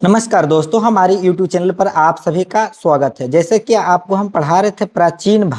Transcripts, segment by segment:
नमस्कार दोस्तों, हमारे YouTube चैनल पर आप सभी का स्वागत है। जैसे कि आपको हम पढ़ा रहे थे प्राचीन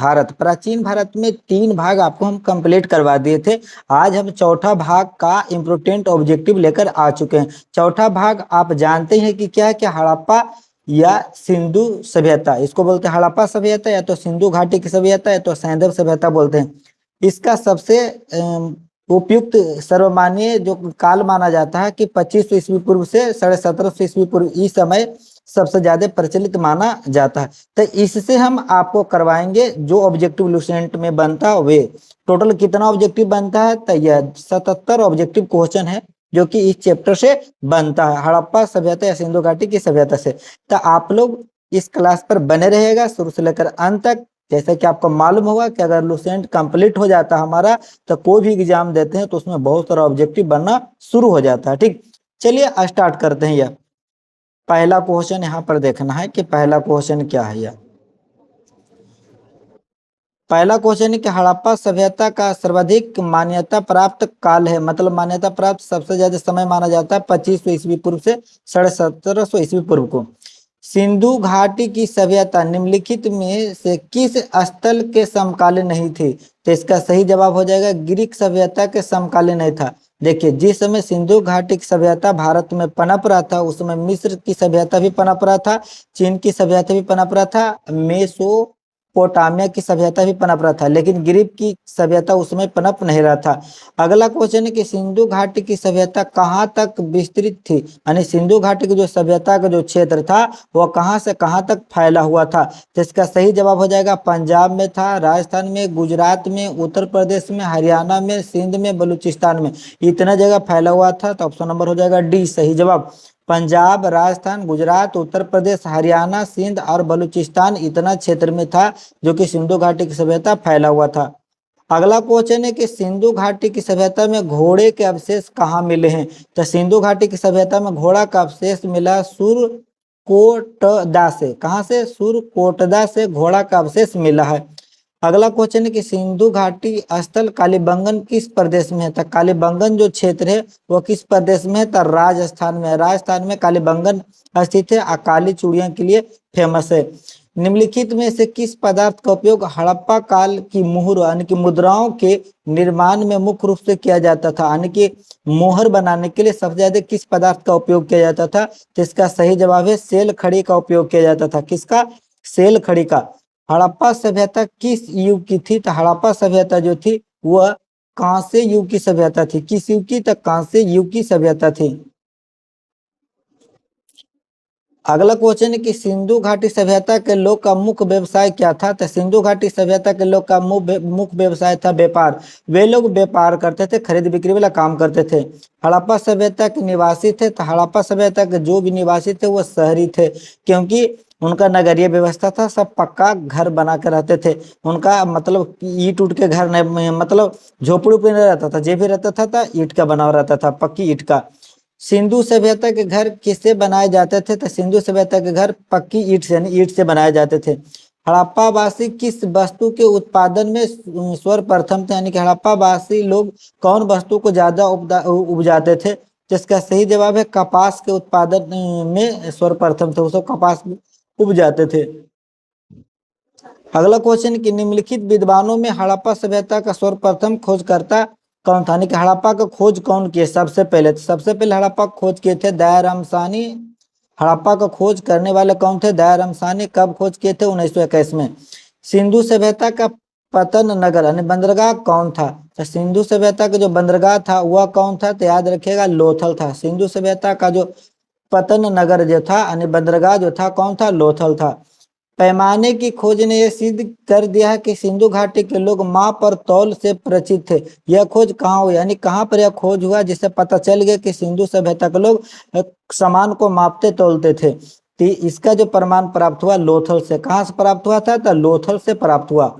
भारत में 3 भाग आपको हम कंप्लीट करवा दिए थे। आज हम चौथा भाग का इम्पोर्टेंट ऑब्जेक्टिव लेकर आ चुके हैं। चौथा भाग आप जानते हैं कि क्या है, क्या हड़प्पा या सिंधु सभ्यता, इसको बोलते हैं हड़प्पा सभ्यता, या तो सिंधु घाटी की सभ्यता, या तो सैंधव सभ्यता बोलते हैं। इसका सबसे उपयुक्त सर्वमान्य जो काल माना जाता है कि 2500 ईस्वी पूर्व से 1750 ईस्वी पूर्व, इस समय सबसे ज्यादा प्रचलित माना जाता है। तो इससे हम आपको करवाएंगे जो ऑब्जेक्टिव लुसेंट में बनता है वे टोटल कितना ऑब्जेक्टिव बनता है, तो यह 77 ऑब्जेक्टिव क्वेश्चन है जो कि इस चैप्टर से बनता है, हड़प्पा सभ्यता या सिंधु घाटी की सभ्यता से। तो आप लोग इस क्लास पर बने रहेगा शुरू से लेकर अंत तक। जैसे कि आपको मालूम होगा कि अगर लुसेंट कंप्लीट हो जाता हमारा, तो कोई भी एग्जाम देते हैं तो उसमें बहुत सारा ऑब्जेक्टिव बनना शुरू हो जाता है। ठीक, चलिए स्टार्ट करते हैं। यह पहला क्वेश्चन यहाँ पर देखना है कि पहला क्वेश्चन क्या है। यह पहला क्वेश्चन है कि हड़प्पा सभ्यता का सर्वाधिक मान्यता प्राप्त काल है, मतलब मान्यता प्राप्त सबसे ज्यादा समय माना जाता है 2500 ईस्वी पूर्व से 1750 ईस्वी पूर्व को। सिंधु घाटी की सभ्यता निम्नलिखित में से किस स्थल के समकालीन नहीं थी? तो इसका सही जवाब हो जाएगा ग्रीक सभ्यता के समकालीन नहीं था। देखिए, जिस समय सिंधु घाटी की सभ्यता भारत में पनप रहा था, उस समय मिस्र की सभ्यता भी पनप रहा था, चीन की सभ्यता भी पनप रहा था, मेसोपोटामिया की सभ्यता भी पनप रहा था, लेकिन ग्रीक की सभ्यता उसमें पनप नहीं रहा था। अगला क्वेश्चन है कि सिंधु घाटी की सभ्यता कहाँ तक विस्तृत थी, यानी सिंधु घाटी की जो सभ्यता का जो क्षेत्र था वह कहाँ से कहाँ तक फैला हुआ था? तो इसका सही जवाब हो जाएगा पंजाब में था, राजस्थान में, गुजरात में, उत्तर प्रदेश में, हरियाणा में, सिंध में, बलूचिस्तान में, इतना जगह फैला हुआ था। तो ऑप्शन नंबर हो जाएगा डी सही जवाब। पंजाब, राजस्थान, गुजरात, उत्तर प्रदेश, हरियाणा, सिंध और बलूचिस्तान इतना क्षेत्र में था जो कि सिंधु घाटी की सभ्यता फैला हुआ था। अगला क्वेश्चन है कि सिंधु घाटी की सभ्यता में घोड़े के अवशेष कहाँ मिले हैं? तो सिंधु घाटी की सभ्यता में घोड़ा का अवशेष मिला सुरकोटदा से। कहाँ से? सुरकोटदा से घोड़ा का अवशेष मिला है। अगला क्वेश्चन है कि सिंधु घाटी स्थल कालीबंगन किस प्रदेश में है? तो कालीबंगन जो क्षेत्र है वो किस प्रदेश में है? तो राजस्थान में। राजस्थान में कालीबंगन स्थित है, काली चूड़ियों के लिए फेमस है। निम्नलिखित में से किस पदार्थ का उपयोग हड़प्पा काल की मुहर यानी कि मुद्राओं के निर्माण में मुख्य रूप से किया जाता था? यानी कि मोहर बनाने के लिए सबसे ज्यादा किस पदार्थ का उपयोग किया जाता था? तो इसका सही जवाब है सेल खड़ी का उपयोग किया जाता था। किसका? सेल खड़ी का। हड़प्पा सभ्यता किस युग की थी? तो हड़प्पा सभ्यता जो थी वह कांस्य युग की सभ्यता थी। किस युग की? तो कांस्य युग की सभ्यता थी। अगला क्वेश्चन है कि सिंधु घाटी सभ्यता के लोग का मुख्य व्यवसाय क्या था? तो सिंधु घाटी सभ्यता के लोग का मुख्य व्यवसाय था व्यापार। वे लोग व्यापार करते थे, खरीद बिक्री वाला काम करते थे। हड़प्पा सभ्यता के निवासी थे, तो हड़प्पा सभ्यता के जो भी निवासी थे वो शहरी थे, क्योंकि उनका नगरीय व्यवस्था था, सब पक्का घर बना के रहते थे। उनका मतलब ईट उट के घर नहीं, मतलब झोपड़ी उपड़ी नहीं रहता था, जे भी रहता था ईट का बना हुआ रहता था, पक्की ईट का। सिंधु सभ्यता के घर किससे बनाए जाते थे? तो सिंधु सभ्यता के घर पक्की ईट से यानी ईट से बनाए जाते थे। हड़प्पा वासी किस वस्तु के उत्पादन में सर्वप्रथम थे? यानी कि हड़प्पा वासी लोग कौन वस्तु को ज्यादा उपजाते थे? जिसका सही जवाब है कपास के उत्पादन में सर्वप्रथम थे, वो सब कपास उपजाते थे। अगला क्वेश्चन कि निम्नलिखित विद्वानों में हड़प्पा सभ्यता का सर्वप्रथम खोजकर्ता कौन था? यानी कि हड़प्पा का खोज कौन किए सबसे पहले? तो सबसे पहले हड़प्पा खोज किए थे दयाराम साहनी। हड़प्पा का खोज करने वाले कौन थे? दयाराम साहनी। कब खोज किए थे? 1921 में। सिंधु सभ्यता का पतन नगर यानी बंदरगाह कौन था? तो सिंधु सभ्यता का जो बंदरगाह था वह कौन था? तो याद रखिएगा लोथल था। सिंधु सभ्यता का जो पतन नगर जो था यानी बंदरगाह जो था कौन था? लोथल था। पैमाने की खोज ने यह सिद्ध कर दिया है कि सिंधु घाटी के लोग माप और तौल से परिचित थे। यह खोज कहाँ हुई, यानी कहाँ पर यह खोज हुआ जिससे पता चल गया कि सिंधु सभ्यता के लोग सामान को मापते तौलते थे? तो इसका जो प्रमाण प्राप्त हुआ लोथल से। कहाँ से प्राप्त हुआ था? तो लोथल से प्राप्त हुआ।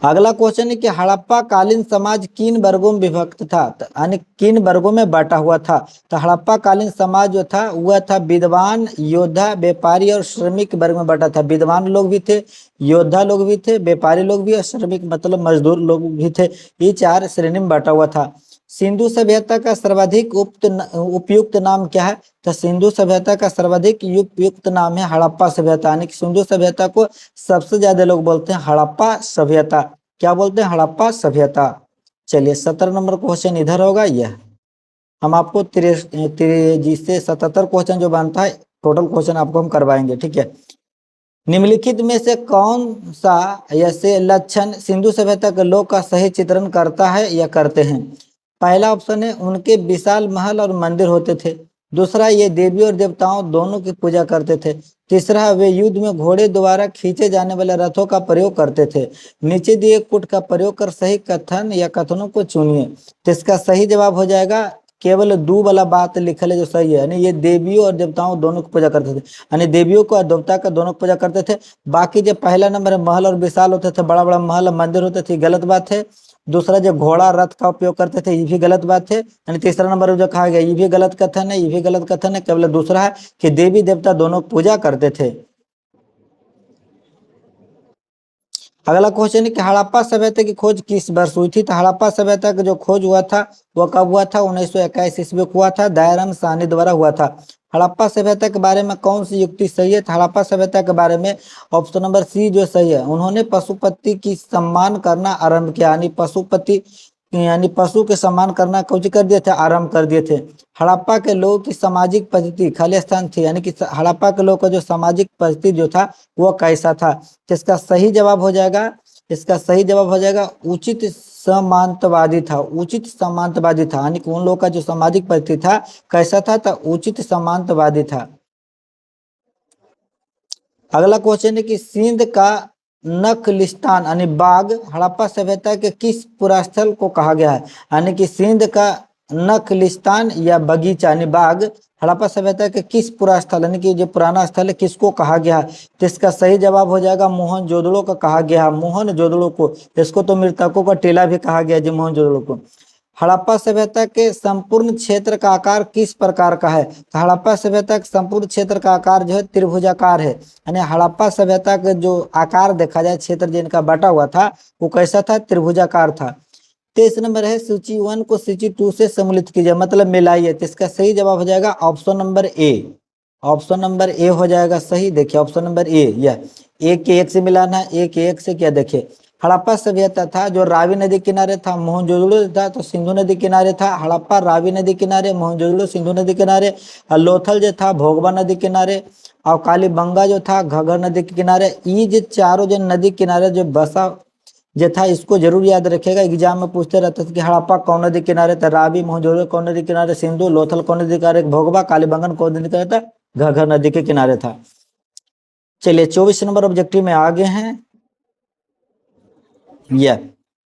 अगला क्वेश्चन है कि हड़प्पा कालीन समाज किन वर्गों में विभक्त था, यानी किन वर्गों में बांटा हुआ था? तो हड़प्पा कालीन समाज जो था वह था विद्वान, योद्धा, व्यापारी और श्रमिक वर्ग में बांटा था। विद्वान लोग भी थे, योद्धा लोग भी थे, व्यापारी लोग भी और श्रमिक मतलब मजदूर लोग भी थे। ये 4 श्रेणी में बांटा हुआ था। सिंधु सभ्यता का सर्वाधिक उपयुक्त नाम क्या है? तो सिंधु सभ्यता का सर्वाधिक उपयुक्त नाम है हड़प्पा सभ्यता, यानी कि सिंधु सभ्यता को सबसे ज्यादा लोग बोलते हैं हड़प्पा सभ्यता। क्या बोलते हैं? हड़प्पा सभ्यता। चलिए 17 नंबर क्वेश्चन इधर होगा। यह हम आपको 23 से 77 क्वेश्चन जो बनता है टोटल क्वेश्चन आपको हम करवाएंगे, ठीक है। निम्नलिखित में से कौन सा ऐसे लक्षण सिंधु सभ्यता के लोग का सही चित्रण करता है या करते हैं? पहला ऑप्शन है उनके विशाल महल और मंदिर होते थे। दूसरा, ये देवी और देवताओं दोनों की पूजा करते थे। तीसरा, वे युद्ध में घोड़े द्वारा खींचे जाने वाले रथों का प्रयोग करते थे। नीचे दिए कुट का प्रयोग कर सही कथन या कथनों को चुनिए। तो इसका सही जवाब हो जाएगा केवल दो वाला बात लिखल है जो सही है, यानी ये देवियों और देवताओं दोनों की पूजा करते थे, यानी देवियों को और देवता का दोनों की पूजा करते थे। बाकी जो पहला नंबर है महल और विशाल होते थे, बड़ा बड़ा महल और मंदिर होते थे, गलत बात है। दूसरा जो घोड़ा रथ का उपयोग करते थे ये भी गलत बात है। यानी तीसरा नंबर जो कहा गया ये भी गलत कथन है, ये भी गलत कथन है। केवल दूसरा है कि देवी देवता दोनों पूजा करते थे। अगला क्वेश्चन है कि हड़प्पा सभ्यता की खोज किस वर्ष हुई थी? तो हड़प्पा सभ्यता का जो खोज हुआ था वह कब हुआ था? 1921 ईस्वी को हुआ था, दयाराम साहनी द्वारा हुआ था। हड़प्पा सभ्यता के बारे में कौन सी युक्ति सही है? हड़प्पा सभ्यता के बारे में ऑप्शन नंबर सी जो सही है, उन्होंने पशुपति की सम्मान करना आरंभ किया, यानी पशुपति यानी पशु के सम्मान करना कुछ कर दिए थे, आरंभ कर दिए थे। हड़प्पा के लोगों की सामाजिक परिस्थिति खाली स्थान थी, यानी कि हड़प्पा के लोगों का जो सामाजिक परिस्थिति जो था वो कैसा था? तो इसका सही जवाब हो जाएगा, इसका सही जवाब हो जाएगा उचित समांतवादी था। उचित समांतवादी था, यानी कि उन लोगों का जो सामाजिक परिस्थिति था कैसा था? तो उचित समांतवादी था। अगला क्वेश्चन है कि सिंध का नखलिस्तान यानी बाग हड़प्पा सभ्यता के किस पुरास्थल को कहा गया है? यानी कि सिंध का नखलिस्तान या बगीचा यानी बाग हड़प्पा सभ्यता के किस पुरास्थल यानी कि जो पुराना स्थल है किसको कहा गया है? तो इसका सही जवाब हो जाएगा मोहनजोदड़ो का कहा गया है, मोहनजोदड़ो को। इसको तो मृतकों का टीला भी कहा गया है जी, मोहनजोदड़ो को। हड़प्पा सभ्यता के संपूर्ण क्षेत्र का आकार किस प्रकार का है? तो हड़प्पा सभ्यता के संपूर्ण क्षेत्र का आकार जो है त्रिभुजाकार है, यानी हड़प्पा सभ्यता का जो आकार देखा जाए क्षेत्र जिनका बटा हुआ था वो कैसा था? त्रिभुजाकार था। 23 नंबर है सूची 1 को सूची 2 से सम्मिलित कीजिए, मतलब मिलाइए। तो इसका सही जवाब हो जाएगा option number A. Option number A हो जाएगा सही। देखिए ऑप्शन नंबर ए, यह एक के एक से मिलाना है, एक के एक से क्या? देखिए हड़प्पा सभ्यता था जो रावी नदी किनारे था, मोहनजोदड़ो था तो सिंधु नदी किनारे था। हड़प्पा रावी नदी किनारे, मोहनजोदड़ो सिंधु नदी किनारे, और लोथल जो था भोगवा नदी किनारे, और कालीबंगा जो था घग्गर नदी के किनारे। ये जो चारों जो नदी किनारे जो बसा जो था इसको जरूर याद रखेगा, एग्जाम में पूछते रहते थे कि हड़प्पा कौन नदी किनारे था? रावी, मोहनजोदड़ो कौन नदी किनारे? सिंधु, लोथल कौन नदी किनारे? भोगवा, कालीबंगन कौन नदी किनारे था? घग्गर नदी के किनारे था। चलिए 24 नंबर ऑब्जेक्टिव में आगे हैं। यह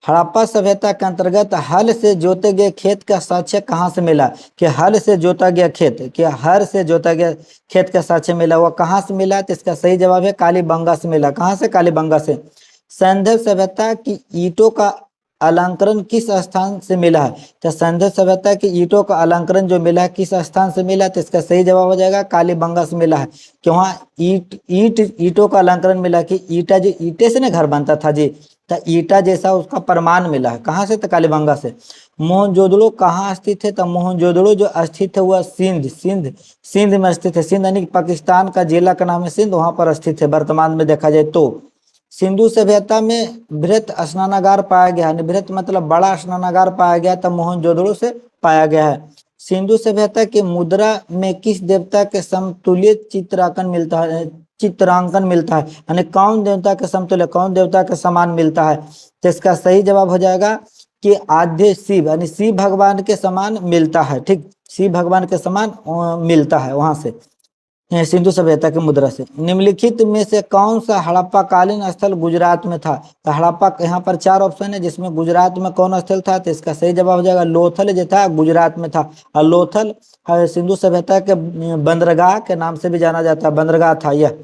हड़प्पा सभ्यता के अंतर्गत हल से जोते गए खेत का साक्ष्य कहाँ से मिला? कि हल से जोता गया खेत, कि हर से जोता गया खेत का साक्ष्य मिला, वो कहाँ से मिला? तो इसका सही जवाब है कालीबंगा से मिला। कहाँ से? कालीबंगा से। सिंधु सभ्यता की ईंटों का अलंकरण किस स्थान से मिला है? तो सिंधु सभ्यता की ईंटों का अलंकरण जो मिला है किस स्थान से मिला? तो इसका सही जवाब हो जाएगा कालीबंगा से मिला है, कि वहाँ ईंटों का अलंकरण मिला, कि ईटा जो ईटे से ना घर बनता था जी, तो ईटा जैसा उसका प्रमाण मिला है। कहाँ से? तो कालीबंगा से। मोहनजोदड़ो कहाँ स्थित है? तो मोहनजोदड़ो जो स्थित है वह सिंध में स्थित है। सिंध यानी पाकिस्तान का जिला का नाम है सिंध, वहां पर स्थित है वर्तमान में देखा जाए तो। सिंधु सभ्यता में बृहत स्नानागार पाया गया है, बृहत मतलब बड़ा स्नानागार पाया गया तो मोहनजोदड़ो से पाया गया है। सिंधु सभ्यता की मुद्रा में किस देवता के समतुल्य चित्रांकन मिलता है, यानी कौन देवता के समतुल्य, कौन देवता के समान मिलता है? तो इसका सही जवाब हो जाएगा कि आद्य शिव, यानी शिव भगवान के समान मिलता है। ठीक, शिव भगवान के समान मिलता है वहां से सिंधु सभ्यता की मुद्रा से। निम्नलिखित में से कौन सा हड़प्पा कालीन स्थल गुजरात में था? तो हड़प्पा यहाँ पर 4 ऑप्शन है जिसमें गुजरात में कौन स्थल था? तो इसका सही जवाब हो जाएगा लोथल जो था गुजरात में था, और लोथल सिंधु सभ्यता के बंदरगाह के नाम से भी जाना जाता है, बंदरगाह था यह।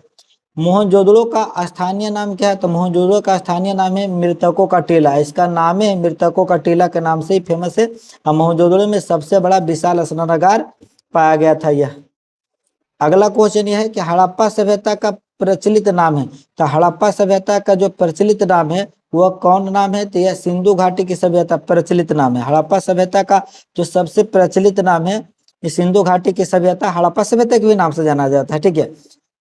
मोहनजोदड़ो का स्थानीय नाम क्या है? तो मोहनजोदड़ो का स्थानीय नाम है मृतकों का टीला, इसका नाम है मृतकों का टीला के नाम से ही फेमस है। और मोहनजोदड़ो में सबसे बड़ा विशाल स्नानागार पाया गया था यह। अगला क्वेश्चन यह है कि हड़प्पा सभ्यता का प्रचलित नाम है। तो हड़प्पा सभ्यता का जो प्रचलित नाम है वह कौन नाम है? तो यह सिंधु घाटी की सभ्यता प्रचलित नाम है। हड़प्पा सभ्यता का जो सबसे प्रचलित नाम है ये सिंधु घाटी की सभ्यता, हड़प्पा सभ्यता के भी नाम से जाना जाता है। ठीक है।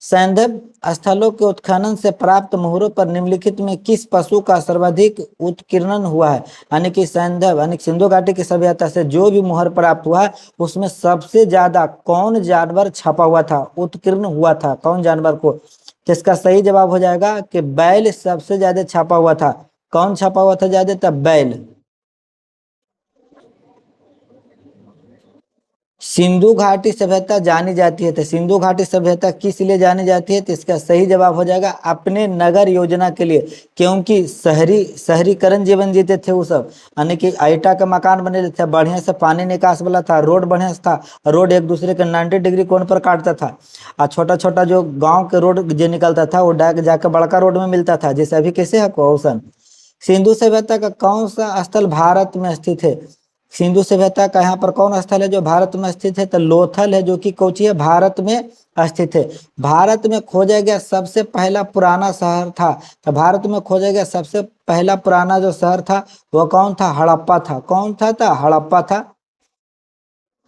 सैंधव स्थलों के उत्खनन से प्राप्त मोहरों पर निम्नलिखित में किस पशु का सर्वाधिक उत्कीर्णन हुआ है? यानी कि सैंधव यानी सिंधु घाटी की सभ्यता से जो भी मोहर प्राप्त हुआ है उसमें सबसे ज्यादा कौन जानवर छपा हुआ था, उत्कीर्ण हुआ था, कौन जानवर को? तो इसका सही जवाब हो जाएगा कि बैल सबसे ज्यादा छपा हुआ था। कौन छपा हुआ था ज्यादा? तब बैल। सिंधु घाटी सभ्यता जानी जाती है, तो सिंधु घाटी सभ्यता किस लिए जानी जाती है? तो इसका सही जवाब हो जाएगा अपने नगर योजना के लिए, क्योंकि शहरीकरण जीवन जीते थे वो सब, यानी कि ईटा के मकान बने थे, बढ़िया से पानी निकास वाला था, रोड बढ़िया से था, रोड एक दूसरे के 90 डिग्री कोण पर काटता था, और छोटा छोटा जो गाँव के रोड जो निकलता था वो डायरेक्ट जाकर बड़का रोड में मिलता था, जैसे अभी कैसे है क्वेश्चन। सिंधु सभ्यता का कौन सा स्थल भारत में स्थित है? सिंधु सभ्यता का यहाँ पर कौन स्थल है जो भारत में स्थित है? तो लोथल है, जो कि कोची है, भारत में स्थित है। भारत में खोजा गया सबसे पहला पुराना शहर था, तो भारत में खोजा गया सबसे पहला पुराना जो शहर था वह कौन था? हड़प्पा था। कौन था? हड़प्पा था।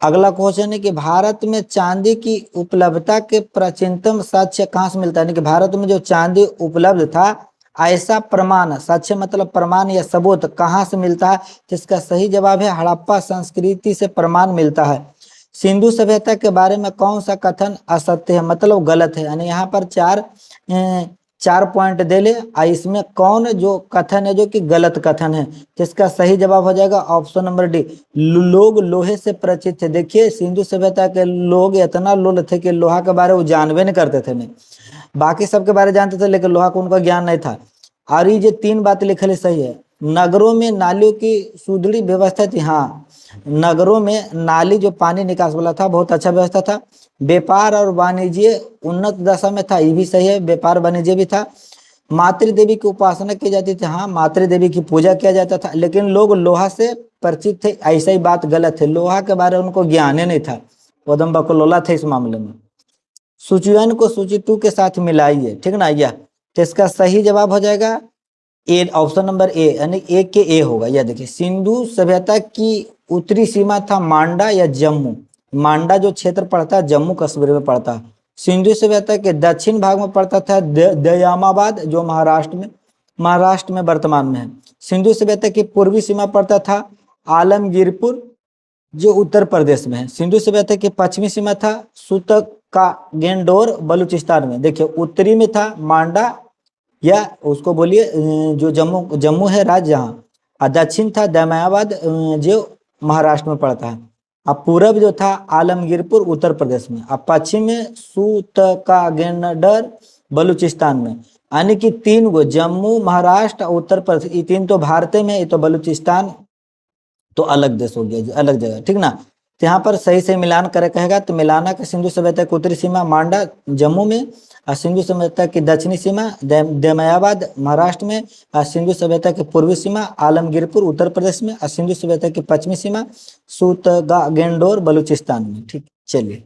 अगला क्वेश्चन है कि भारत में चांदी की उपलब्धता के प्राचीनतम साक्ष्य कहाँ से मिलता है? यानी कि भारत में जो चांदी उपलब्ध था ऐसा प्रमाण, साक्ष्य मतलब प्रमाण या सबूत, कहाँ से मिलता है? तो इसका सही जवाब है हड़प्पा संस्कृति से प्रमाण मिलता है। सिंधु सभ्यता के बारे में कौन सा कथन असत्य है, मतलब गलत है? यानी यहाँ पर चार पॉइंट दे ले, और इसमें कौन जो कथन है जो कि गलत कथन है? तो इसका सही जवाब हो जाएगा ऑप्शन नंबर डी, लोग लोहे से परिचित थे। देखिए सिंधु सभ्यता के लोग इतना लोल थे कि लोहा के बारे में वो जानबे नहीं करते थे, नहीं बाकी सबके बारे में जानते थे लेकिन लोहा को उनका ज्ञान नहीं था। और ये जो तीन बातें लिखल है सही है। नगरों में नालियों की सुदृढ़ व्यवस्था थी, हाँ नगरों में नाली जो पानी निकास वाला था बहुत अच्छा व्यवस्था था। व्यापार और वाणिज्य उन्नत दशा में था, ये भी सही है, व्यापार वाणिज्य भी था। मातृ देवी की उपासना की जाती थी, हाँ मातृ देवी की पूजा किया जाता था, लेकिन लोग लोहा से परिचित थे, ऐसा ही बात गलत है, लोहा के बारे में उनको ज्ञान ही नहीं था, वो एकदम बकलोला थे इस मामले में। सूची 1 को सूची 2 के साथ मिलाइए, ठीक ना, यह तो इसका सही जवाब हो जाएगा ए, ऑप्शन नंबर ए, यानी ए के ए होगा। यह देखिए सिंधु सभ्यता की उत्तरी सीमा था मांडा या जम्मू, मांडा जो क्षेत्र पड़ता है जम्मू कश्मीर में पड़ता है। सिंधु सभ्यता के दक्षिण भाग में पड़ता था दयामाबाद जो महाराष्ट्र में वर्तमान में है। सिंधु सभ्यता की पूर्वी सीमा पड़ता था आलमगीरपुर जो उत्तर प्रदेश में है। सिंधु सभ्यता की पश्चिमी सीमा था सूतक का गेंडोर बलूचिस्तान में। देखिए उत्तरी में था मांडा या उसको बोलिए जो जम्मू जम्मू है राज्य जहाँ, और दक्षिण था दमायाबाद जो महाराष्ट्र में पड़ता है। अब पूरब जो था आलमगीरपुर उत्तर प्रदेश में, अब पश्चिम में सूतकागेंडर बलूचिस्तान में। यानी कि तीन गो जम्मू महाराष्ट्र उत्तर प्रदेश, ये तीन तो भारत में, ये तो बलूचिस्तान तो अलग देश हो गया, अलग जगह, ठीक ना। तो यहाँ पर सही से मिलान करे कहेगा तो मिलाना का सिंधु सभ्यता की उत्तरी सीमा मांडा जम्मू में, और सिंधु सभ्यता की दक्षिणी सीमा दमयाबाद महाराष्ट्र में, और सिंधु सभ्यता की पूर्वी सीमा आलमगीरपुर उत्तर प्रदेश में, और सिंधु सभ्यता की पश्चिमी सीमा सूतगागेंडोर बलूचिस्तान में। ठीक, चलिए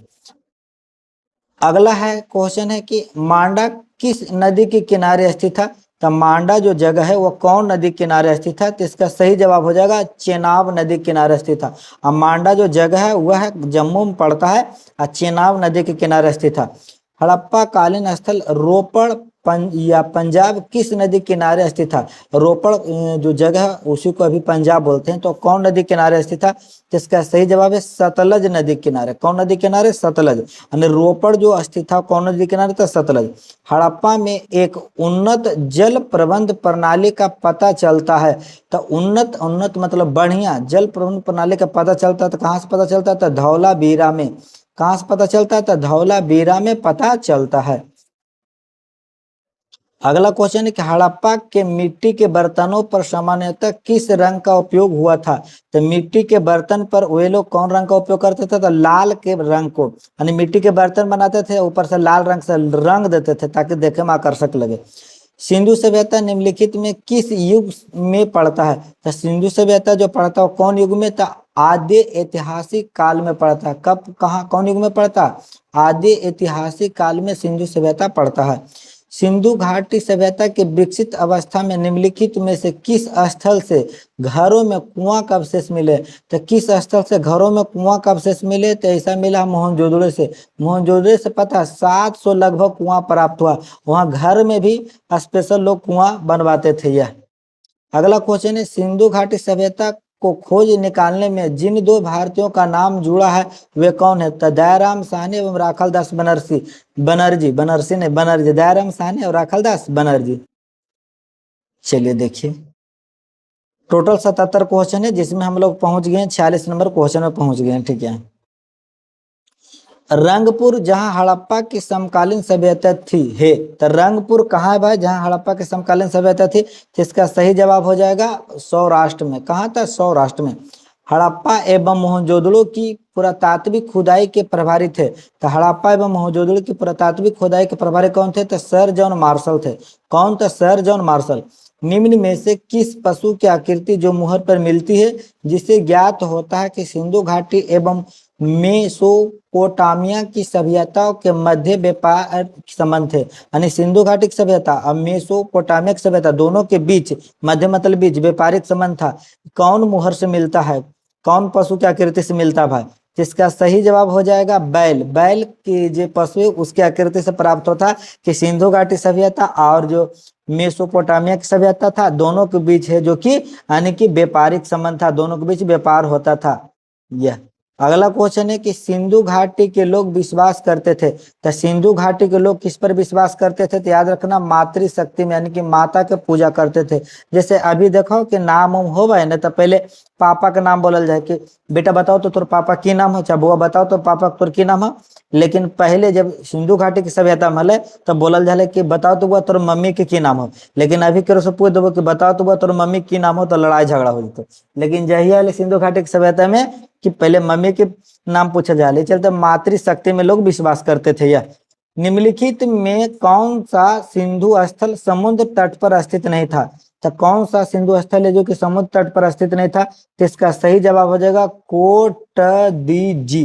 अगला है क्वेश्चन है कि मांडा किस नदी के किनारे स्थित था? तो मांडा जो जगह है वो कौन नदी के किनारे स्थित है? तो इसका सही जवाब हो जाएगा चेनाब नदी के किनारे स्थित था। और मांडा जो जगह है वह है जम्मू में पड़ता है और चेनाब नदी के किनारे स्थित था। हड़प्पा कालीन स्थल रोपड़ या पंजाब किस नदी किनारे स्थित था? रोपड़ जो जगह है उसी को अभी पंजाब बोलते हैं, तो कौन नदी किनारे स्थित था? तो इसका सही जवाब है सतलज नदी किनारे। कौन नदी किनारे? सतलज। यानी रोपड़ जो स्थित था कौन नदी किनारे था? सतलज। हड़प्पा में एक उन्नत जल प्रबंध प्रणाली का पता चलता है, तो उन्नत उन्नत मतलब बढ़िया जल प्रबंध प्रणाली का पता चलता है, तो कहाँ से पता चलता है? तो धौलावीरा में। कहाँ से पता चलता है? तो धौलावीरा में पता चलता है। अगला क्वेश्चन है कि हड़प्पा के मिट्टी के बर्तनों पर सामान्यतः किस रंग का उपयोग हुआ था? तो मिट्टी के बर्तन पर वे लोग कौन रंग का उपयोग करते थे? तो लाल के रंग को, यानी मिट्टी के बर्तन बनाते थे ऊपर से लाल रंग से रंग देते थे ताकि देखे में आकर्षक लगे। सिंधु सभ्यता निम्नलिखित में किस युग में पड़ता है? तो सिंधु सभ्यता जो पड़ता है कौन युग में? तो आद्य ऐतिहासिक काल में पड़ता है। कब, कहाँ, कौन युग में पड़ता है? आद्य ऐतिहासिक काल में सिंधु सभ्यता पड़ता है। सिंधु घाटी सभ्यता के विकसित अवस्था में निम्नलिखित में से किस स्थल से घरों में कुआं का अवशेष मिले? तो किस स्थल से घरों में कुआं का अवशेष मिले? तो ऐसा मिला मोहनजोदड़ो से। मोहनजोदड़ो से पता 700 लगभग कुआं प्राप्त हुआ। वहां घर में भी स्पेशल लोग कुआं बनवाते थे। यह अगला क्वेश्चन है, सिंधु घाटी सभ्यता को खोज निकालने में जिन दो भारतीयों का नाम जुड़ा है वे कौन है? तो दयाराम साहनी एवं राखालदास बनर्जी ने बनर्जी, दयाराम साहनी और राखालदास बनर्जी। चलिए देखिए, टोटल 77 क्वेश्चन है, जिसमें हम लोग पहुंच गए 46 नंबर क्वेश्चन में पहुंच गए। ठीक है, रंगपुर जहां हड़प्पा की समकालीन सभ्यता थी है, तो रंगपुर कहाँ है भाई जहां हड़प्पा की समकालीन सभ्यता थी? तो इसका सही जवाब हो जाएगा सौराष्ट्र में। कहाँ था? सौराष्ट्र में। हड़प्पा एवं मोहनजोदड़ो की पुरातात्विक खुदाई के प्रभारी थे। तो हड़प्पा एवं मोहनजोदड़ो की पुरातात्विक खुदाई के प्रभारी कौन थे? तो सर जॉन मार्शल थे। कौन? तो सर जॉन मार्शल। निम्न में से किस पशु की आकृति जो मुहर पर मिलती है जिससे ज्ञात होता है कि सिंधु घाटी एवं मेसोपोटामिया की सभ्यताओं के मध्य व्यापार संबंध थे? यानी सिंधु घाटी की सभ्यता और मेसोपोटामिया की सभ्यता दोनों के बीच, मध्य मतलब बीच, व्यापारिक संबंध था। कौन मुहर से मिलता है? कौन पशु की आकृति से मिलता है भाई? जिसका सही जवाब हो जाएगा बैल। बैल की जो पशु है उसकी आकृति से प्राप्त होता कि सिंधु घाटी सभ्यता और जो मेसोपोटामिया की सभ्यता था दोनों के बीच है, जो कि यानी कि व्यापारिक संबंध था, दोनों के बीच व्यापार होता था। यह अगला क्वेश्चन है कि सिंधु घाटी के लोग विश्वास करते थे। तो सिंधु घाटी के लोग किस पर विश्वास करते थे? तो याद रखना मातृशक्ति में, यानी कि माता के पूजा करते थे। जैसे अभी देखो कि नाम हो गए ना, तो पहले पापा का नाम बोलल जाए कि बेटा बताओ तो तोर पापा की नाम है, चाहे बुआ बताओ तो पापा तोर की नाम है। लेकिन पहले जब सिंधु घाटी की सभ्यता में हले तो बोलल जाए कि बताओ तो बुआ तोर मम्मी के की नाम हो। लेकिन अभी करो से पूछ देवो कि बताओ तो बुआ तोर मम्मी की नाम हो, तो लड़ाई झगड़ा हो जतो। लेकिन जहिया सिंधु घाटी की सभ्यता में कि पहले मम्मी के नाम पूछा जाए, चलते मातृशक्ति में लोग विश्वास करते थे। यह निम्नलिखित में कौन सा सिंधु स्थल समुद्र तट पर स्थित नहीं था? तो कौन सा सिंधु स्थल है जो कि समुद्र तट पर स्थित नहीं था? तो इसका सही जवाब हो जाएगा कोटदीजी।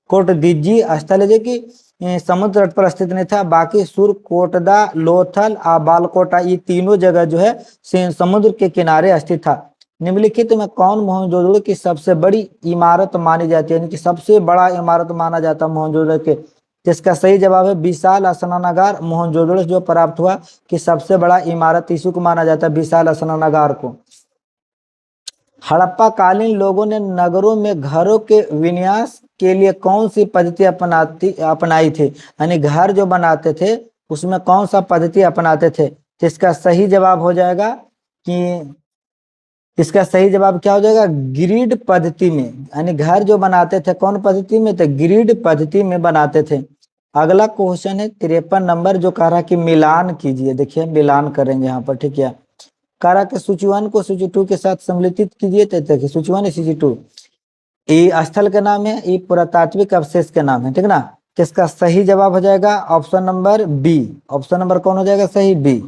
कोटदीजी स्थल है जो कि समुद्र तट पर स्थित नहीं था। बाकी सुरकोटदा, लोथल और बालकोटा, ये तीनों जगह जो है समुद्र के किनारे स्थित था। निम्नलिखित में कौन मोहनजोदड़ो की सबसे बड़ी इमारत मानी जाती है, यानी कि सबसे बड़ा इमारत माना जाता है मोहनजोदड़ो के? जिसका सही जवाब है विशाल स्नानागार। मोहनजोदड़ो से जो प्राप्त हुआ कि सबसे बड़ा इमारत इसी को माना जाता है, विशाल स्नानागार को। हड़प्पा कालीन लोगों ने नगरों में घरों के विन्यास के लिए कौन सी पद्धति अपनाई थी? यानी घर जो बनाते थे उसमें कौन सा पद्धति अपनाते थे? जिसका सही जवाब हो जाएगा कि इसका सही जवाब क्या हो जाएगा? ग्रिड पद्धति में। यानी घर जो बनाते थे कौन पद्धति में? तो ग्रिड पद्धति में बनाते थे। अगला क्वेश्चन है 53 नंबर, जो कह रहा कि मिलान कीजिए। देखिए मिलान करेंगे यहाँ पर। ठीक है, कह रहा कि सूची 1 को सूची 2 के साथ सम्मिलित कीजिए। तो देखिए सूची 1 सूची 2, ये स्थल के नाम है, ये पुरातात्विक अवशेष के नाम है। ठीक ना, तो इसका सही जवाब हो जाएगा option number b. Option number कौन हो जाएगा? सही बी।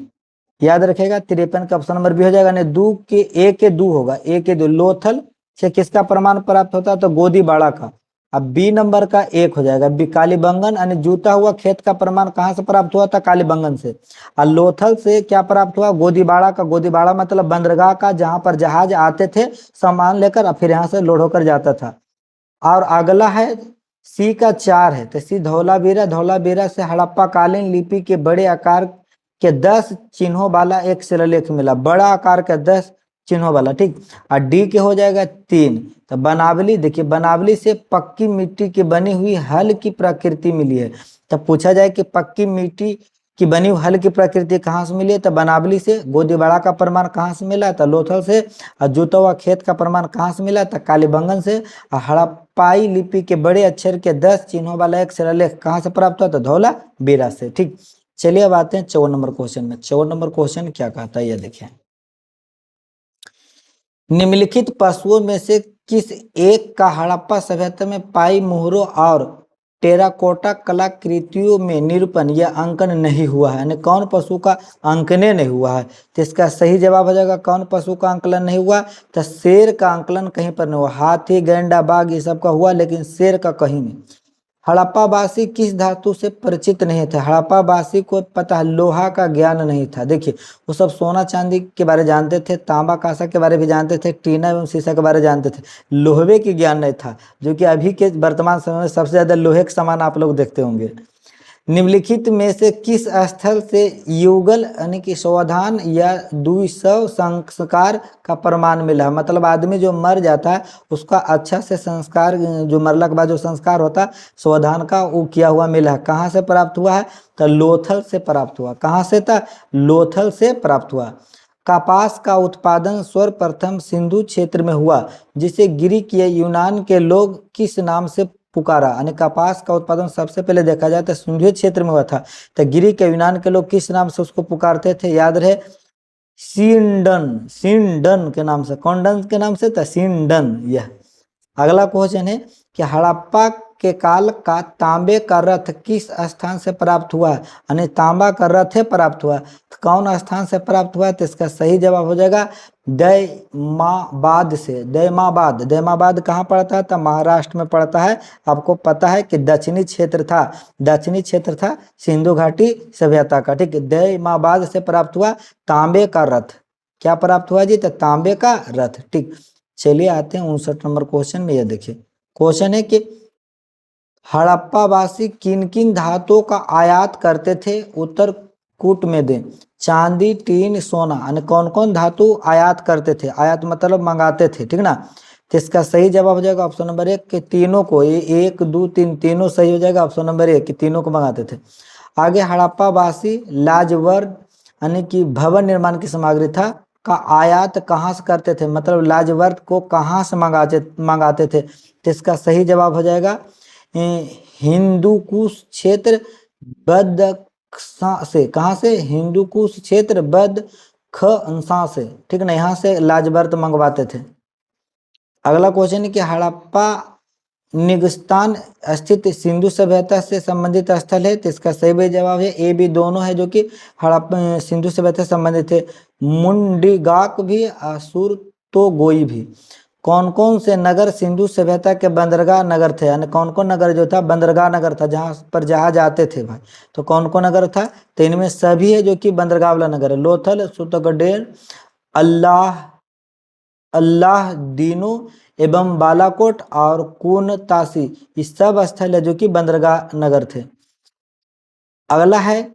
याद रखेगा 53 का ऑप्शन नंबर बी हो जाएगा। नहीं दू के ए के दू होगा, ए के दू। लोथल से किसका प्रमाण प्राप्त होता है? तो गोदीबाड़ा का। अब बी नंबर का 1 हो जाएगा बी, कालीबंगन। यानी जूता हुआ खेत का प्रमाण कहाँ से प्राप्त हुआ था? कालीबंगन से। और लोथल से क्या प्राप्त हुआ? गोदीबाड़ा का। गोदीबाड़ा मतलब बंदरगाह का, जहां पर जहाज आते थे सामान लेकर और फिर यहाँ से लोड होकर जाता था। और अगला है सी का 4 है, तो सी धौलावीरा। धौलावीरा से हड़प्पा कालीन लिपि के बड़े आकार के 10 चिन्हों वाला एक शिलालेख मिला। बड़ा आकार का 10 चिन्हों वाला। ठीक, और डी के हो जाएगा 3। तो बनावली, देखिए बनावली से पक्की मिट्टी की बनी हुई हल की प्रकृति मिली है। तब पूछा जाए कि पक्की मिट्टी की बनी हुई हल की प्रकृति कहाँ से मिली है? तो बनावली से। गोदीबाड़ा का प्रमाण कहाँ से मिला? तो लोथल से। और जुता हुआ खेत का प्रमाण कहाँ से मिला? तो कालीबंगन से। और हड़प्पाई लिपि के बड़े अक्षर के 10 चिन्हों वाला एक शिलालेख कहाँ से प्राप्त हुआ? तो धौलावीरा से। ठीक, चलिए अब आते हैं 54 नंबर क्वेश्चन में। 54 नंबर क्वेश्चन क्या कहता है, ये देखिए। निम्नलिखित पशुओं में से किस एक का हड़प्पा सभ्यता में पाई मोहरों और टेराकोटा कलाकृतियों में निरूपण या अंकन नहीं हुआ है? यानी कौन पशु का अंकने नहीं हुआ है? तो इसका सही जवाब हो जाएगा कौन पशु का अंकलन नहीं हुआ? तो शेर का अंकलन कहीं पर नहीं हुआ। हाथी, गैंडा, बाघ ये सब का हुआ, लेकिन शेर का कहीं नहीं। हड़प्पावासी किस धातु से परिचित नहीं थे? हड़प्पावासी को पता है लोहा का ज्ञान नहीं था। देखिए वो सब सोना चांदी के बारे जानते थे, तांबा कांसा के बारे भी जानते थे, टीना एवं शीशा के बारे जानते थे, लोहे की ज्ञान नहीं था, जो कि अभी के वर्तमान समय में सबसे ज्यादा लोहे के सामान आप लोग देखते होंगे। निम्नलिखित में से किस स्थल से युगल यानी कि सावधान या द्विशव संस्कार का प्रमाण मिला? मतलब आदमी जो मर जाता है उसका अच्छा से संस्कार, जो मरने के बाद जो संस्कार होता है सावधान का, वो किया हुआ मिला। कहाँ से प्राप्त हुआ है? तो लोथल से प्राप्त हुआ। कहाँ से था? लोथल से प्राप्त हुआ। कपास का उत्पादन सर्वप्रथम सिंधु क्षेत्र में हुआ, जिसे ग्रीक या यूनान के लोग किस नाम से पुकारा? यानी कपास का उत्पादन सबसे पहले देखा जाए तो सिंधु क्षेत्र में हुआ था, तो ग्रीक या यूनान के लोग किस नाम से उसको पुकारते थे? याद रहे, सिंडन, सिंडन के नाम से। कौन डन के नाम से था? सिंडन। यह अगला क्वेश्चन है कि हड़प्पा के काल का तांबे का रथ किस स्थान से प्राप्त हुआ? यानी तांबा का रथ है प्राप्त हुआ, तो कौन स्थान से प्राप्त हुआ? तो इसका सही जवाब हो जाएगा दैमाबाद से। दैमाबाद, दैमाबाद कहाँ पड़ता है? तो महाराष्ट्र में पड़ता है। आपको पता है कि दक्षिणी क्षेत्र था, दक्षिणी क्षेत्र था सिंधु घाटी सभ्यता का। ठीक है, दैमाबाद से प्राप्त हुआ तांबे का रथ। क्या प्राप्त हुआ जी? तो तांबे का रथ। ठीक, चलिए आते हैं 59 नंबर क्वेश्चन में। यह देखिए क्वेश्चन है कि हड़प्पावासी किन किन धातुओं का आयात करते थे? उत्तर कूट में दें। चांदी, टीन, सोना, यानी कौन कौन धातु आयात करते थे? आयात मतलब मंगाते थे, ठीक ना। तो इसका सही जवाब हो जाएगा ऑप्शन नंबर 1 के तीनों को। ये 1 2 3 तीनों सही हो जाएगा। ऑप्शन नंबर 1 कि तीनों को मंगाते थे। आगे हड़प्पावासी लाजवर्द यानी कि भवन निर्माण की सामग्री था का आयात कहाँ से करते थे? मतलब लाजवर्द को कहाँ से मंगाते थे? तो इसका सही जवाब हो जाएगा हिंदू कुश क्षेत्र बदख्शां से। कहाँ से? हिंदू कुश क्षेत्र बदख्शां से। ठीक ना, यहाँ से लाजवर्द मंगवाते थे। अगला क्वेश्चन है कि हड़प्पा निगस्तान स्थित सिंधु सभ्यता से संबंधित स्थल है। तो इसका सही जवाब है ए बी दोनों है, जो कि हड़प्पा सिंधु सभ्यता से संबंधित है। मुंडीगाक भी, सुरतोगोई भी। कौन कौन से नगर सिंधु सभ्यता के बंदरगाह नगर थे? यानी कौन कौन नगर जो था बंदरगाह नगर था, जहां पर जहाज आते थे भाई। तो कौन कौन नगर था? तो इनमें सभी है जो कि बंदरगाह वाला नगर है। लोथल, सुतगडेर, अल्लाह अल्लाह दीनो एवं बालाकोट और कुनतासी, ये सब स्थल है जो कि बंदरगाह नगर थे। अगला है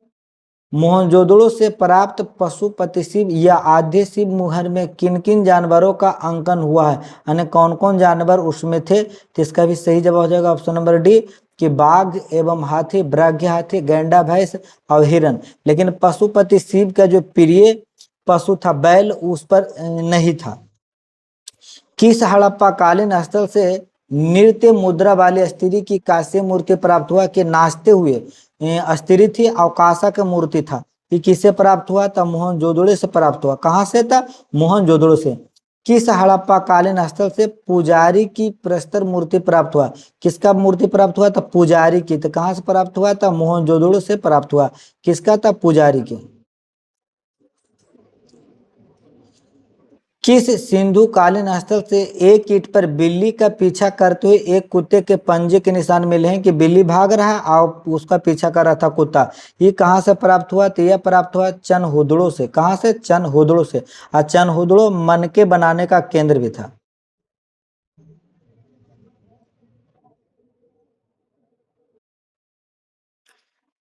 मोहनजोदड़ो से प्राप्त पशुपति शिव या आद्य शिव मुहर में किन किन जानवरों का अंकन हुआ है? यानी कौन कौन जानवर उसमें थे? तो इसका भी सही जवाब हो जाएगा ऑप्शन नंबर डी कि बाघ एवं हाथी, ब्राह्य हाथी, गैंडा भैंस और हिरन। लेकिन पशुपति शिव का जो प्रिय पशु था बैल, उस पर नहीं था। किस हड़प्पाकालीन स्थल से नृत्य मुद्रा वाली स्त्री की कांस्य मूर्ति प्राप्त हुआ? कि नाचते हुए स्त्री थी और कांसा का मूर्ति था। ये किससे प्राप्त हुआ? था मोहनजोदड़ो से प्राप्त हुआ। कहाँ से था? मोहनजोदड़ो से। किस हड़प्पाकालीन स्थल से पुजारी की प्रस्तर मूर्ति प्राप्त हुआ? किसका मूर्ति प्राप्त हुआ? था पुजारी की। तो कहाँ से प्राप्त हुआ? था मोहनजोदड़ो से प्राप्त हुआ। किसका था? पुजारी की। किस सिंधु कालीन स्थल से एक ईंट पर बिल्ली का पीछा करते हुए एक कुत्ते के पंजे के निशान मिले हैं? कि बिल्ली भाग रहा है और उसका पीछा कर रहा था कुत्ता। ये कहाँ से प्राप्त हुआ? तो यह प्राप्त हुआ चनहुदड़ो से। कहाँ से? चनहुदड़ो से। और चनहुदड़ो मनके बनाने का केंद्र भी था।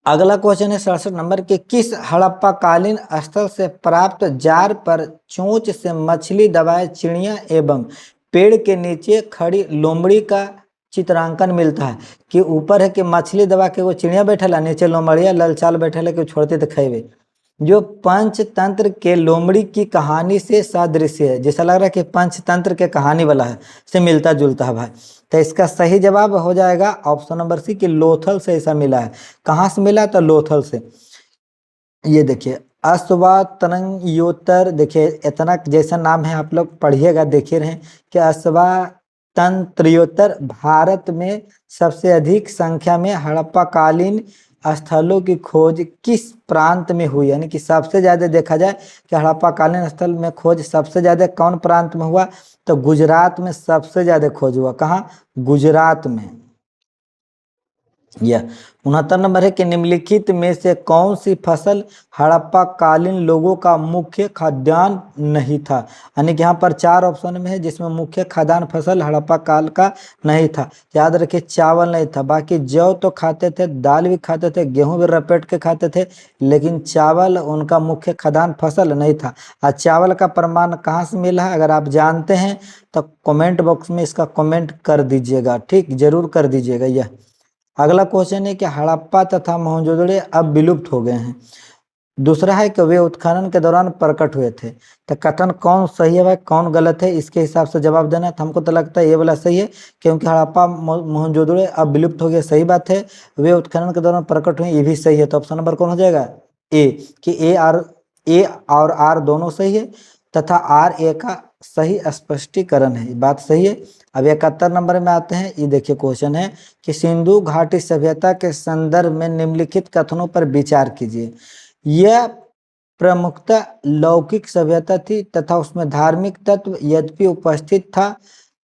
अगला क्वेश्चन है 67 नंबर के किस हड़प्पाकालीन स्थल से प्राप्त जार पर चोंच से मछली दबाए चिड़िया एवं पेड़ के नीचे खड़ी लोमड़ी का चित्रांकन मिलता है? कि ऊपर है कि मछली दबा के वो चिड़िया बैठल है, नीचे लोमड़िया ललचाल बैठल है कि छोड़ते तो खेबे। जो पंचतंत्र के लोमड़ी की कहानी से सादृश्य है, जैसा लग रहा है कि पंचतंत्र के कहानी वाला है, से मिलता जुलता है भाई। तो इसका सही जवाब हो जाएगा ऑप्शन नंबर सी कि लोथल से ऐसा मिला है। कहाँ से मिला? तो लोथल से। ये देखिए अश्वातंत्रोत्तर, देखिए इतना जैसा नाम है आप लोग पढ़िएगा, देखिए रहे कि अश्वातंत्रोत्तर भारत में सबसे अधिक संख्या में हड़प्पाकालीन स्थलों की खोज किस प्रांत में हुई? यानी कि सबसे ज्यादा देखा जाए कि हड़प्पाकालीन स्थल में खोज सबसे ज्यादा कौन प्रांत में हुआ? तो गुजरात में सबसे ज्यादा खोज हुआ। कहाँ? गुजरात में। यह 69 नंबर है कि निम्नलिखित में से कौन सी फसल हड़प्पा कालीन लोगों का मुख्य खाद्यान्न नहीं था। यानी कि यहाँ पर 4 ऑप्शन में है जिसमें मुख्य खाद्यान्न फसल हड़प्पा काल का नहीं था। याद रखिए, चावल नहीं था, बाकी जौ तो खाते थे, दाल भी खाते थे, गेहूं भी रपेट के खाते थे, लेकिन चावल उनका मुख्य खाद्यान्न फसल नहीं था। और चावल का प्रमाण कहाँ से मिला है, अगर आप जानते हैं तो कमेंट बॉक्स में इसका कमेंट कर दीजिएगा, ठीक, जरूर कर दीजिएगा। यह अगला क्वेश्चन है कि हड़प्पा तथा मोहनजोदड़ो अब विलुप्त हो गए हैं। दूसरा है कि वे उत्खनन के दौरान प्रकट हुए थे। तो कथन कौन सही है भाई, कौन गलत है, इसके हिसाब से जवाब देना। तो हमको तो लगता है ये वाला सही है, क्योंकि हड़प्पा मोहनजोदड़ो अब विलुप्त हो गए, सही बात है। वे उत्खनन के दौरान प्रकट हुए, ये भी सही है। तो ऑप्शन नंबर कौन हो जाएगा, ए, कि ए और आर दोनों सही है, तथा आर ए का सही स्पष्टीकरण है, बात सही है। अब 71 नंबर में आते हैं। ये देखिए क्वेश्चन है कि सिंधु घाटी सभ्यता के संदर्भ में निम्नलिखित कथनों पर विचार कीजिए। यह प्रमुखतः लौकिक सभ्यता थी तथा उसमें धार्मिक तत्व यद्यपि उपस्थित था,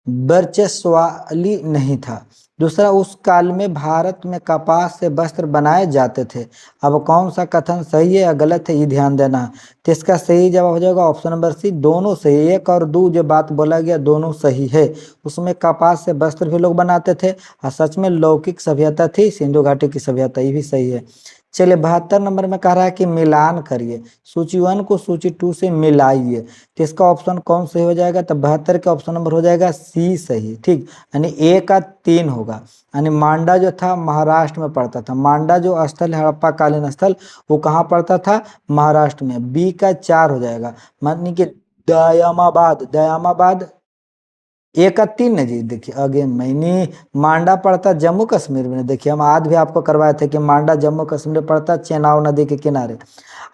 वर्चस्वाली नहीं था। दूसरा, उस काल में भारत में कपास से वस्त्र बनाए जाते थे। अब कौन सा कथन सही है या गलत है, ये ध्यान देना। तो इसका सही जवाब हो जाएगा ऑप्शन नंबर सी, दोनों सही। 1 और 2 जो बात बोला गया दोनों सही है। उसमें कपास से वस्त्र भी लोग बनाते थे, और सच में लौकिक सभ्यता थी सिंधु घाटी की सभ्यता, ये भी सही है। चलिए 72 नंबर में कह रहा है कि मिलान करिए, सूची 1 को सूची 2 से मिलाइए। तो इसका ऑप्शन कौन सही हो जाएगा, तो 72 का ऑप्शन नंबर हो जाएगा सी सही, ठीक। यानी ए का 3 होगा। यानी मांडा जो था महाराष्ट्र में पड़ता था, मांडा जो स्थल है हड़प्पा कालीन स्थल, वो कहाँ पड़ता था, महाराष्ट्र में। बी का 4 हो जाएगा, मानी कि दयामाबाद, दयामाबाद 1 का 3 है जी। देखिए अगेन मैंने मांडा पड़ता जम्मू कश्मीर में, देखिए हम आज भी आपको करवाए थे कि मांडा जम्मू कश्मीर में पड़ता चेनाब नदी के किनारे।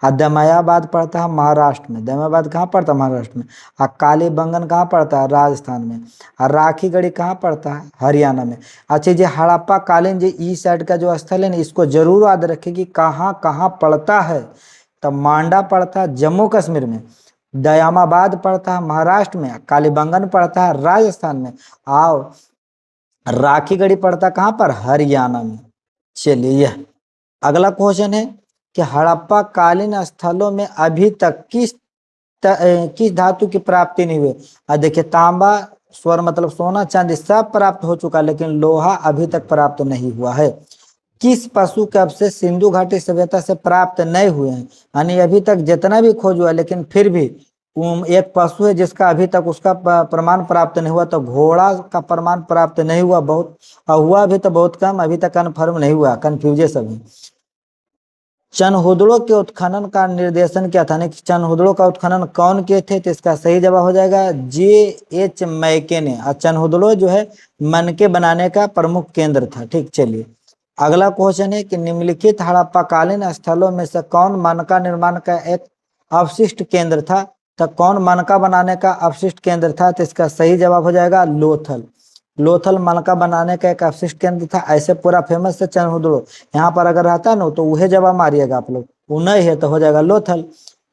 और दमयाबाद पड़ता है महाराष्ट्र में, दमयाबाद कहाँ पड़ता है, महाराष्ट्र में। और कालीबंगन कहाँ पड़ता है, राजस्थान में। और राखीगढ़ी कहाँ पड़ता है, हरियाणा में। अच्छा, ये हड़प्पा कालीन जो ईस्ट साइड का जो स्थल है ना, इसको जरूर याद रखें कि कहाँ कहाँ पड़ता है। तो मांडा पड़ता है जम्मू कश्मीर में, दयामाबाद पड़ता है महाराष्ट्र में, कालीबंगन पड़ता है राजस्थान में, और राखीगढ़ी पड़ता कहाँ पर, हरियाणा में। चलिए अगला क्वेश्चन है कि हड़प्पा कालीन स्थलों में अभी तक किस धातु की प्राप्ति नहीं हुई। और देखिए तांबा, स्वर्ण मतलब सोना चांदी सब प्राप्त हो चुका, लेकिन लोहा अभी तक प्राप्त नहीं हुआ है। किस पशु के अवशेष सिंधु घाटी सभ्यता से प्राप्त नहीं हुए हैं। यानी अभी तक जितना भी खोज हुआ, लेकिन फिर भी एक पशु है जिसका अभी तक उसका प्रमाण प्राप्त नहीं हुआ। तो घोड़ा का प्रमाण प्राप्त नहीं हुआ, बहुत हुआ भी तो बहुत कम, अभी तक कन्फर्म नहीं हुआ, कंफ्यूजे सभी। चनहुदड़ो के उत्खनन का निर्देशन क्या था, चनहुदड़ो का उत्खनन कौन किए थे। तो इसका सही जवाब हो जाएगा J.H. मैके ने। और चनहुदड़ो जो है मनके बनाने का प्रमुख केंद्र था, ठीक। चलिए अगला क्वेश्चन है कि निम्नलिखित हड़प्पाकालीन स्थलों में से कौन मनका निर्माण का एक अवशिष्ट केंद्र था। तो कौन मनका बनाने का अवशिष्ट केंद्र था, तो इसका सही जवाब हो जाएगा लोथल। लोथल मनका बनाने का एक अवशिष्ट केंद्र था। ऐसे पूरा फेमस है चनहुदड़ो, यहाँ पर अगर रहता ना तो वह जवाब मारिएगा आप लोग, वो नहीं है तो हो जाएगा लोथल।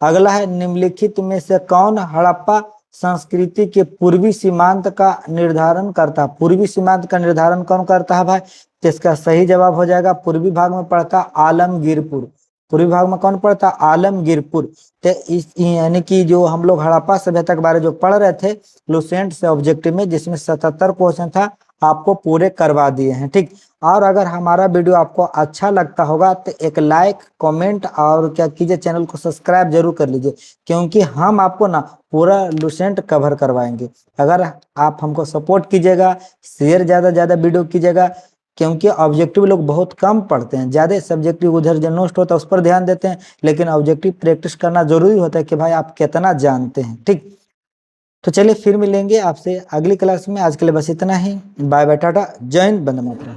अगला है निम्नलिखित में से कौन हड़प्पा संस्कृति के पूर्वी सीमांत का निर्धारण करता है। पूर्वी सीमांत का निर्धारण कौन करता है भाई, तो इसका सही जवाब हो जाएगा पूर्वी भाग में पड़ता आलमगीरपुर। पूर्वी भाग में कौन पड़ता, आलमगीरपुर। तो इस यानी कि जो हम लोग हड़प्पा सभ्यता के बारे जो पढ़ रहे थे लुसेंट से ऑब्जेक्टिव में, जिसमें 77 क्वेश्चन था, आपको पूरे करवा दिए हैं, ठीक। और अगर हमारा वीडियो आपको अच्छा लगता होगा तो एक लाइक कमेंट और क्या कीजिए, चैनल को सब्सक्राइब जरूर कर लीजिए, क्योंकि हम आपको ना पूरा लुसेंट कवर करवाएंगे। अगर आप हमको सपोर्ट कीजिएगा, शेयर ज़्यादा ज़्यादा वीडियो कीजिएगा, क्योंकि ऑब्जेक्टिव लोग बहुत कम पढ़ते हैं, ज़्यादा सब्जेक्टिव उधर जो नोट होता है उस पर ध्यान देते हैं, लेकिन ऑब्जेक्टिव प्रैक्टिस करना जरूरी होता है कि भाई आप कितना जानते हैं, ठीक। तो चलिए फिर मिलेंगे आपसे अगली क्लास में, आज के लिए बस इतना ही। बाय बाय, टाटा, जय हिंद, वंदे मातरम।